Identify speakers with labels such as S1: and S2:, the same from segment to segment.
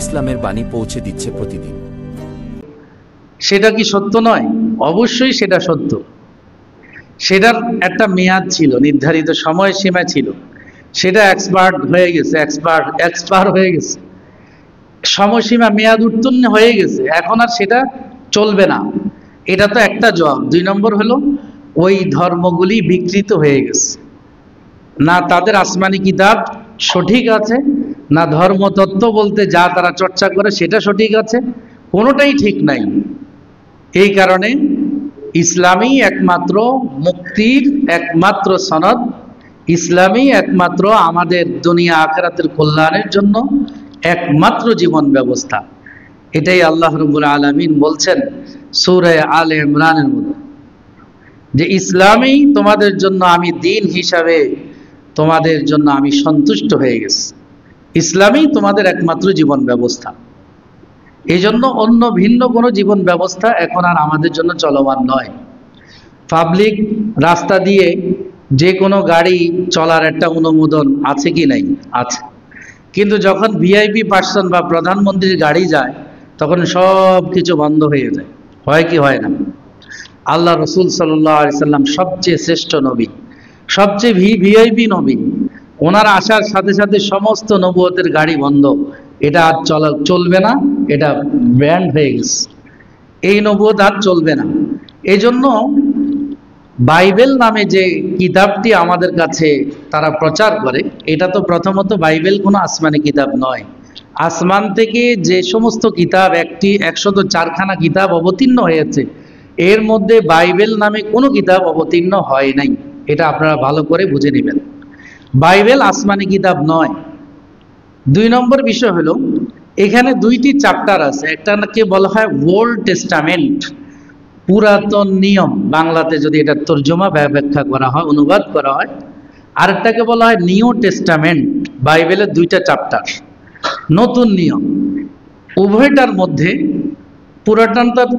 S1: ইসলামের বাণী পৌঁছে দিচ্ছে প্রতিদিন।
S2: সেটা কি সত্য নয়? অবশ্যই সেটা সত্য। সেটার একটা মেয়াদ ছিল, নির্ধারিত সময়সীমা ছিল, সেটা এক্সপায়ার হয়ে গেছে, সময়সীমা মেয়াদ উত্তীর্ণ হয়ে গেছে, এখন আর সেটা চলবে না। এটা তো একটা জবাব। 2 নম্বর হলো ওই ধর্মগুলি বিকৃত হয়ে গেছে, না তাদের আসমানি কিতাব সঠিক আছে, না ধর্মতত্ত্ব বলতে যা তারা চর্চা করে সেটা সঠিক আছে, কোনোটাই ঠিক নাই। এই কারণে ইসলামই একমাত্র মুক্তির একমাত্র সনদ, ইসলামই একমাত্র আমাদের দুনিয়া আখিরাতের কল্যাণের জন্য একমাত্র জীবন ব্যবস্থা। এটাই আল্লাহ রাব্বুল আলামিন বলছেন সূরা আলে ইমরানের মধ্যে, যে ইসলামই তোমাদের জন্য আমি দিন হিসাবে তোমাদের জন্য আমি সন্তুষ্ট হয়ে গেছি, ইসলামই তোমাদের একমাত্র জীবন ব্যবস্থা। এই জন্য অন্য ভিন্ন কোনো জীবন ব্যবস্থা এখন আর আমাদের জন্য চলমান নয়। পাবলিক রাস্তা দিয়ে যে কোনো গাড়ি চলার একটা অনুমোদন আছে কি নাই? আছে। কিন্তু যখন ভিআইপি পার্সন বা প্রধানমন্ত্রীর গাড়ি যায় তখন সব কিছু বন্ধ হয়ে যায়, হয় কি হয় না? আল্লাহ রসুল সাল্লাল্লাহু আলাইহি সাল্লাম সবচেয়ে শ্রেষ্ঠ নবী, সবচেয়ে ভিআইপি নবী, ওনার আসার সাথে সাথে সমস্ত নবুয়তের গাড়ি বন্ধ, এটা আর চলবে না, এটা ব্যান্ড হয়ে গেছে, এই নবুয়ত আর চলবে না। এই জন্য বাইবেল নামে যে কিতাবটি আমাদের কাছে তারা প্রচার করে, এটা তো প্রথমত বাইবেল কোনো আসমানি কিতাব নয়। আসমান থেকে যে সমস্ত কিতাব 104খানা কিতাব অবতীর্ণ হয়েছে, এর মধ্যে বাইবেল নামে কোনো কিতাব অবতীর্ণ হয় নাই। এটা আপনারা ভালো করে বুঝে নেবেন, বাইবেল আসমানি কিতাব নয়। 2 নম্বর বিষয় হলো এখানে 2টি চ্যাপ্টার আছে, একটাকে বলা হয় ওল্ড টেস্টামেন্ট, পুরাতন নিয়ম, বাংলাতে যদি এটা তর্জমা ব্যাখ্যা করা হয়, অনুবাদ করা হয়, আরেকটাকে বলা হয় নিউ টেস্টামেন্ট, বাইবেলের 2টা চ্যাপ্টার, নতুন নিয়ম। উভয়টার মধ্যে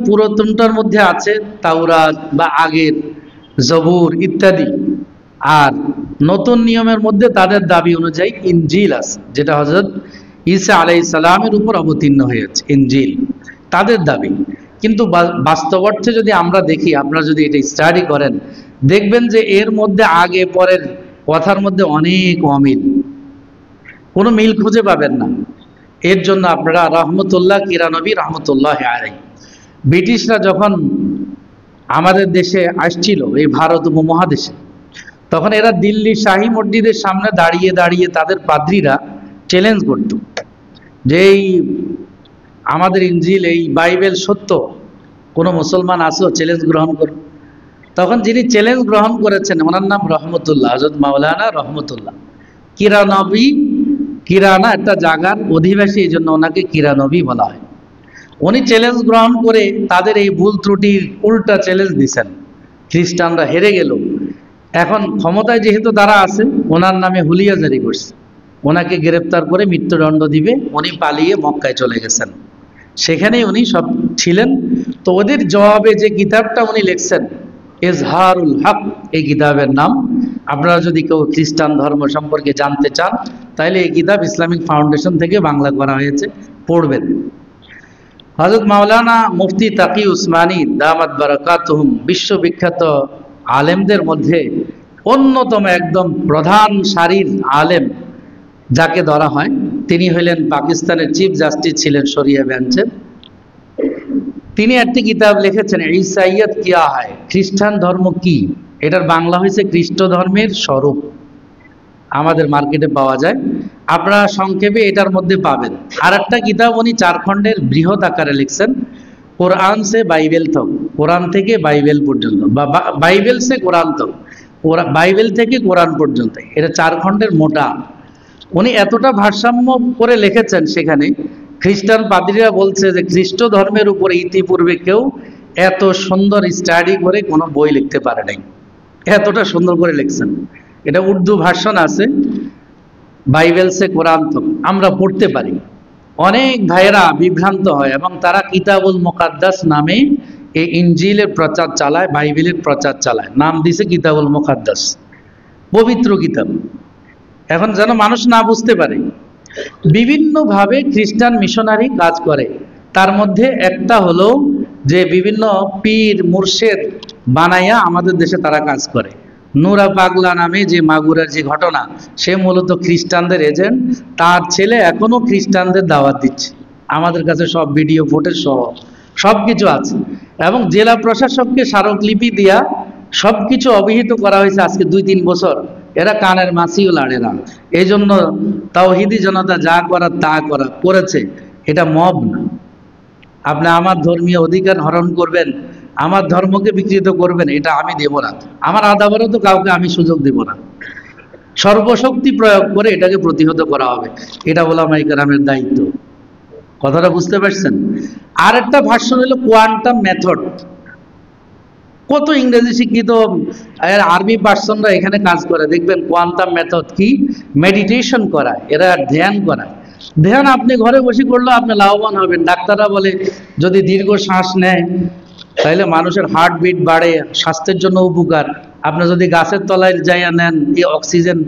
S2: পুরাতনটার মধ্যে আছে তাওরাত বা আগের জবুর ইত্যাদি, আর নতুন নিয়মের মধ্যে তাদের দাবি অনুযায়ী ইনজিল আছে, যেটা হযরত ঈসা আলাইহিস সালামের উপর অবতীর্ণ হয়েছে ইনজিল, তাদের দাবি। কিন্তু বাস্তব অর্থে যদি আমরা দেখি, আপনারা যদি এটা স্টাডি করেন, দেখবেন যে এর মধ্যে আগে পরের কথার মধ্যে অনেক অমিল, কোনো মিল খুঁজে পাবেন না। এর জন্য আপনারা রহমতুল্লাহ কিরানবী রহমতুল্লাহ আলাইহি, ব্রিটিশরা যখন আমাদের দেশে আসছিল এই ভারত উপমহাদেশে, তখন এরা দিল্লি শাহী মসজিদের সামনে দাঁড়িয়ে দাঁড়িয়ে তাদের পাদ্রীরা চ্যালেঞ্জ করত যে এই আমাদের ইনজিল, এই বাইবেল সত্য, কোনো মুসলমান আসো চ্যালেঞ্জ গ্রহণ করো। তখন যিনি চ্যালেঞ্জ গ্রহণ করেছেন ওনার নাম রহমতুল্লাহ, হযরত মাওলানা রহমতুল্লাহ কিরানবী। কিরানা একটা জায়গার অধিবাসী, এই জন্য ওনাকে কিরানবী বলা হয়। উনি চ্যালেঞ্জ গ্রহণ করে তাদের এই ভুল ত্রুটির উল্টা চ্যালেঞ্জ দিচ্ছেন, খ্রিস্টানরা হেরে গেল। এখন ক্ষমতায় যেহেতু তারা আছে, ওনার নামে হুলিয়া জারি করছে, ওনাকে গ্রেপ্তার করে মৃত্যুদণ্ড দিবে। উনি পালিয়ে মক্কায় চলে গেছেন, সেখানেই উনি সব ছিলেন। তো ওদের জবাবে যে কিতাবটা উনি লিখছেন ইজহারুল হক, এই কিতাবের নাম। আপনারা যদি কেউ খ্রিস্টান ধর্ম সম্পর্কে জানতে চান, তাহলে এই কিতাব ইসলামিক ফাউন্ডেশন থেকে বাংলা করা হয়েছে, পড়বেন। হযরত মাওলানা মুফতি তাকি উসমানী দামাত বারাকাতুহুম, বিশ্ববিখ্যাত আলেমদের মধ্যে অন্যতম একদম প্রধান সারির আলেম যাকে ধরা হয়, তিনি হইলেন পাকিস্তানের চিফ জাস্টিস ছিলেন শরিয়া বেঞ্চের। তিনি একটি কিতাব লিখেছেন ঈসাইয়ত কিয়া হয়, খ্রিস্টান ধর্ম কি। এটার বাংলা হয়েছে খ্রিস্ট ধর্মের স্বরূপ, আমাদের মার্কেটে পাওয়া যায়, আপনারা সংক্ষেপে এটার মধ্যে পাবেন। আর একটা কিতাব উনি 4 খণ্ডের বৃহৎ আকারে লিখছেন, কোরআন সে বাইবেল তক, কোরআন থেকে বাইবেল পর্যন্ত, বা বাইবেল সে কোরআন তক, বাইবেল থেকে কোরআন পর্যন্ত। এটা 4 খণ্ডের মোটা। উনি এতটা ভারসাম্য করে লিখেছেন, সেখানে খ্রিস্টান পাদ্রীরা বলছে যে খ্রিস্ট ধর্মের উপরে ইতিপূর্বে কেউ এত সুন্দর স্টাডি করে কোনো বই লিখতে পারে নাই, এতটা সুন্দর করে লিখছেন। এটা উর্দু ভার্সন আছে, বাইবেল সে কোরআন তক, আমরা পড়তে পারি। অনেক ভাইয়েরা বিভ্রান্ত হয় এবং তারা কিতাবুল মুকাদ্দাস নামে এই ইনজিলের প্রচার চালায়, বাইবেলের প্রচার চালায়, নাম দিছে কিতাবুল মুকাদ্দাস, পবিত্র কিতাব। এখন যেন মানুষ না বুঝতে পারে, বিভিন্নভাবে খ্রিস্টান মিশনারি কাজ করে। তার মধ্যে একটা হলো যে বিভিন্ন পীর মুর্শেদ বানাইয়া আমাদের দেশে তারা কাজ করে। নুরা পাগলা নামে যে মাগুরার যে ঘটনা, সে মূলত খ্রিস্টানদের এজেন্ট, তার ছেলে এখনো খ্রিস্টানদের দাওয়াত দিচ্ছে। আমাদের কাছে সব ভিডিও ফুটেজ সহ সব কিছু আছে, এবং জেলা প্রশাসককে স্মারকলিপি দিয়া সব কিছু অবহিত করা হয়েছে আজকে 2-3 বছর। এরা কানের মাছিও লাড়ে না। এই জন্য তাওহিদি জনতা যা করার তা করেছে, এটা মব না। আপনি আমার ধর্মীয় অধিকার হরণ করবেন, আমার ধর্মকে বিকৃত করবেন, এটা আমি দেব না। আমার আদাবারও তো কাউকে আমি সুযোগ দেব না। সর্বশক্তি প্রয়োগ করে এটাকে প্রতিহত করা হবে। এটা ওলামায়ে কেরামের দায়িত্ব। কথাটা বুঝতে পারছেন? আর একটা ভার্সন হলো কোয়ান্টাম মেথড। কত ইংরেজি শিক্ষিত আরবি পার্সনরা এখানে কাজ করে, দেখবেন কোয়ান্টাম মেথড কি, মেডিটেশন করা, এরা ধ্যান করা। ধ্যান আপনি ঘরে বসে করলেও আপনি লাভবান হবেন। ডাক্তাররা বলে যদি দীর্ঘ শ্বাস নেয় তাহলে মানুষের হার্টবিট বাড়ে, স্বাস্থ্যের জন্য উপকার। আপনি যদি গাছের তলায় যাইয়া নেন, এই অক্সিজেন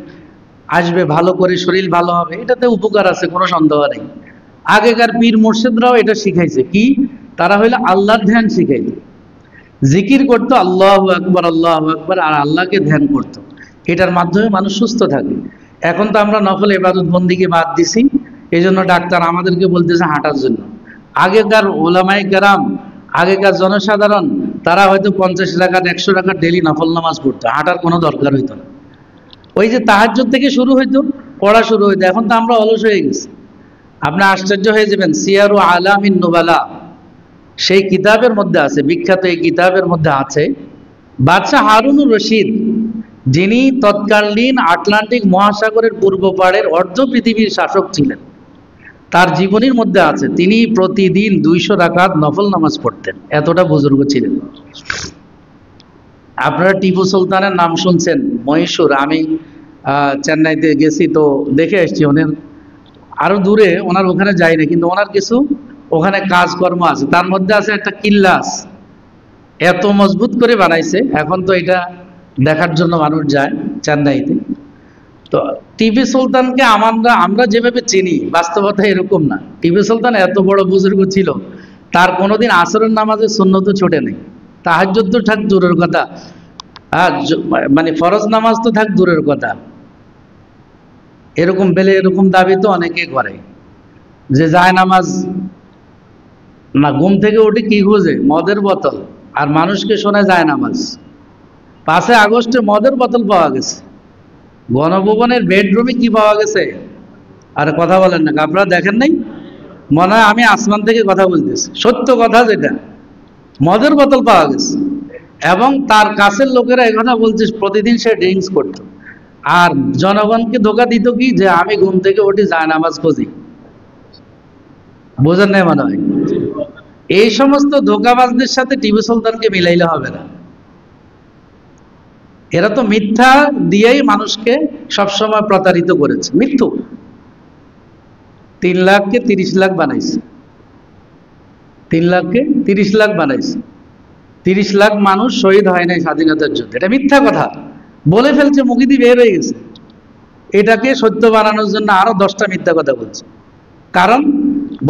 S2: আসবে, ভালো করে শরীর ভালো হবে, এটাতে উপকার আছে, কোনো সন্দেহ নেই। আগেকার পীর মুর্শিদরাও এটা শিখাইছে কি, তারা হইলো আল্লাহর ধ্যান শিখাইছে, জিকির করতো আল্লাহু আকবার আল্লাহু আকবার, আর আল্লাহকে ধ্যান করতো। এটার মাধ্যমে মানুষ সুস্থ থাকে। এখন তো আমরা নফল ইবাদত বন্দিকে বাদ দিছি, এই জন্য ডাক্তার আমাদেরকে বলতেছে হাঁটার জন্য। আগেকার ওলামায়ে কেরাম, আগেকার জনসাধারণ, তারা হয়তো 50 রাকাত 100 রাকাত ডেলি নফল নামাজ পড়তো, হাঁটার কোনো দরকার হইতো না। ওই যে তাহাজ্জুদ থেকে শুরু হইতো, পড়া শুরু হইতো। এখন তো আমরা অলস হয়ে গেছি। আপনি আশ্চর্য হয়ে যাবেন, সিয়ারু আলামিন নুবালা সেই কিতাবের মধ্যে আছে, বিখ্যাত এই কিতাবের মধ্যে আছে, বাদশাহ হারুনুর রশিদ, যিনি তৎকালীন আটলান্টিক মহাসাগরের পূর্ব পাড়ের অর্ধ পৃথিবীর শাসক ছিলেন, তার জীবনীর মধ্যে আছে তিনি প্রতিদিন 200 রাকাত নফল নামাজ পড়তেন। এতটা বুজুর্গ ছিলেন। আপনারা টিপু সুলতানের নাম শুনছেন, মহীশূর। আমি চেন্নাইতে গেছি, তো দেখে এসছি। ওনার আরো দূরে, ওনার ওখানে যাই না, কিন্তু ওনার কিছু ওখানে কাজকর্ম আছে। তার মধ্যে আছে একটা কিল্লাস, এত মজবুত করে বানাইছে। এখন তো এটা দেখার জন্য মানুষ যায় চেন্নাইতে। তো টিপু সুলতানকে আমরা যেভাবে চিনি, বাস্তবতা এরকম না। টিপু সুলতান এত বড় বুজুর্গ ছিল, তার কোনোদিন আসরের নামাজের সুন্নত ছুটে নেই। তাহাজ্জুদ তো থাক দূরের কথা, মানে ফরজ নামাজ তো থাক দূরের কথা। এরকম এরকম দাবি তো অনেকে করে যে যায় নামাজ না, ঘুম থেকে উঠে কি খুঁজে, মদের বোতল, আর মানুষকে শোনায় যায় নামাজ। 5 আগস্টে মদের বোতল পাওয়া গেছে, গণভবনের বেডরুমে কি পাওয়া গেছে, আর কথা বলেন না, আপনারা দেখেন নাই? মনে হয় আমি আসমান থেকে কথা বলতেছি, সত্য কথা যেটা, মদের বোতল পাওয়া গেছে। এবং তার কাছের লোকেরা এই কথা বলছে, প্রতিদিন সে ড্রিঙ্কস করত, আর জনগণকে ধোকা দিত কি, যে আমি ঘুম থেকে উঠে যায় নামাজ খুঁজি। বোঝেন নাই মনে হয়? এই সমস্ত ধোকাবাজদের সাথে টিপু সুলতানকে মিলাইলে হবে না। এরা তো মিথ্যা দিয়েই মানুষকে সবসময় প্রতারিত করেছে। মৃত্যু 3 লাখকে 30 লাখ বানাইছে, 3 লাখকে 30 লাখ বানাইছে। 30 লাখ মানুষ শহীদ হয় নাই স্বাধীনতার যুদ্ধে, এটা মিথ্যা কথা বলে ফেলছে, মুখে দিয়ে বের হয়ে গেছে। এটাকে সত্য বানানোর জন্য আরো 10টা মিথ্যা কথা বলছে। কারণ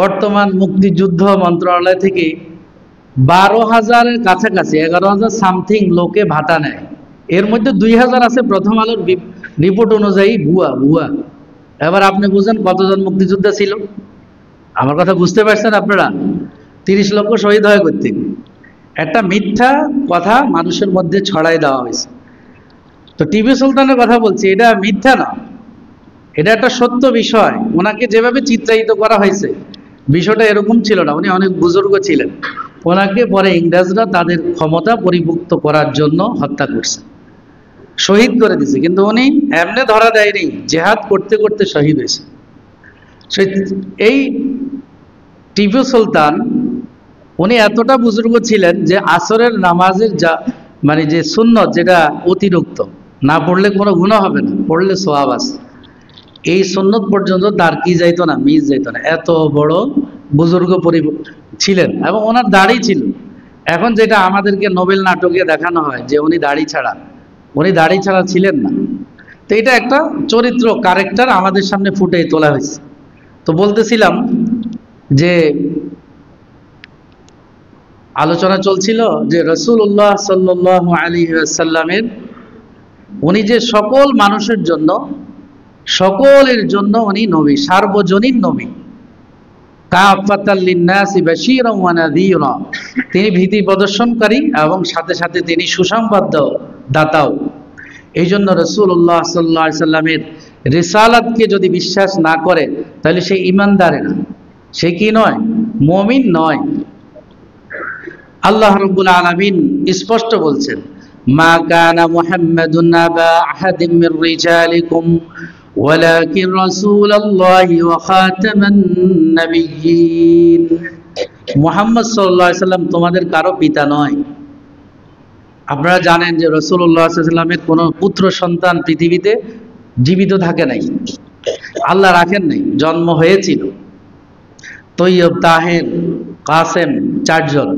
S2: বর্তমান মুক্তিযুদ্ধ মন্ত্রণালয় থেকে 12,000-এর কাছাকাছি, 11,000 সামথিং লোকে ভাতা নেয়। এর মধ্যে 2,000 আছে প্রথম আলোর রিপোর্ট অনুযায়ী ভুয়া। এবার আপনি বুঝেন কতজন মুক্তিযোদ্ধা ছিল। আমার কথা বুঝতে পারছেন আপনারা? 30 লক্ষ শহীদ হয় করতে। একটা মিথ্যা কথা মানুষের মধ্যে ছড়াই দেওয়া হয়েছে। তো টিপু সুলতানের কথা বলছি, এটা মিথ্যা না, এটা একটা সত্য বিষয়। ওনাকে যেভাবে চিত্রায়িত করা হয়েছে, বিষয়টা এরকম ছিল না। উনি অনেক বুজুর্গ ছিলেন। ওনাকে পরে ইংরেজরা তাদের ক্ষমতা পরিপুক্ত করার জন্য হত্যা করছে, শহীদ করে দিছে। কিন্তু উনি এমনি ধরা দেয়নি, জেহাদ করতে করতে শহীদ হয়েছে। এই টিপু সুলতান উনি এতটা বুজুর্গ ছিলেন যে আসরের নামাজের মানে যে সুন্নত, যেটা অতিরিক্ত, না পড়লে কোনো গুনাহ হবে না, পড়লে সওয়াব আছে, এই সুন্নত পর্যন্ত তার কি যাইতো না, মিস যাইতো না। এত বড় বুজুর্গ ছিলেন, এবং ওনার দাড়ি ছিল। এখন যেটা আমাদেরকে নোবেল নাটকে দেখানো হয় যে উনি দাড়ি ছাড়া ছিলেন না। তো এটা একটা চরিত্র, ক্যারেক্টার আমাদের সামনে ফুটে তোলা হয়েছে। তো বলতেছিলাম যে আলোচনা চলছিল যে রাসূলুল্লাহ সাল্লাল্লাহু আলাইহি ওয়াসাল্লামের উনি যে সকল মানুষের জন্য, সকলের জন্য উনি নবী, সার্বজনীন নবী। কাফাতাল লিন্নাসি বাশীরান ওয়া নাযীরা, তিনি ভীতি প্রদর্শনকারী এবং সাথে সাথে তিনি সুসংবাদ দাতাও। এই জন্য রাসূলুল্লাহ সাল্লাল্লাহু আলাইহি সাল্লামের রিসালাতকে যদি বিশ্বাস না করে তাহলে সে ঈমানদার না, সে কি নয়? মুমিন নয়। আল্লাহ রাব্বুল আলামিন স্পষ্ট বলছেন, মা কানা মুহাম্মাদুন আবা আহাদিম মির রিজালিকুম ওয়ালাকিন রাসূলুল্লাহি ওয়া খাতামান নাবিয়্যিন। মুহাম্মদ সাল্লাল্লাহু আলাইহি সাল্লাম তোমাদের কারো পিতা নয়। আপনারা জানেন যে রাসূলুল্লাহ সাল্লাল্লাহু আলাইহি সাল্লামের কোনো পুত্র সন্তান পৃথিবীতে জীবিত থাকে নাই, আল্লাহ রাখেন নাই, জন্ম হয়েছিল। তৈয়ব, তাহের, কাসেম, 4 জন।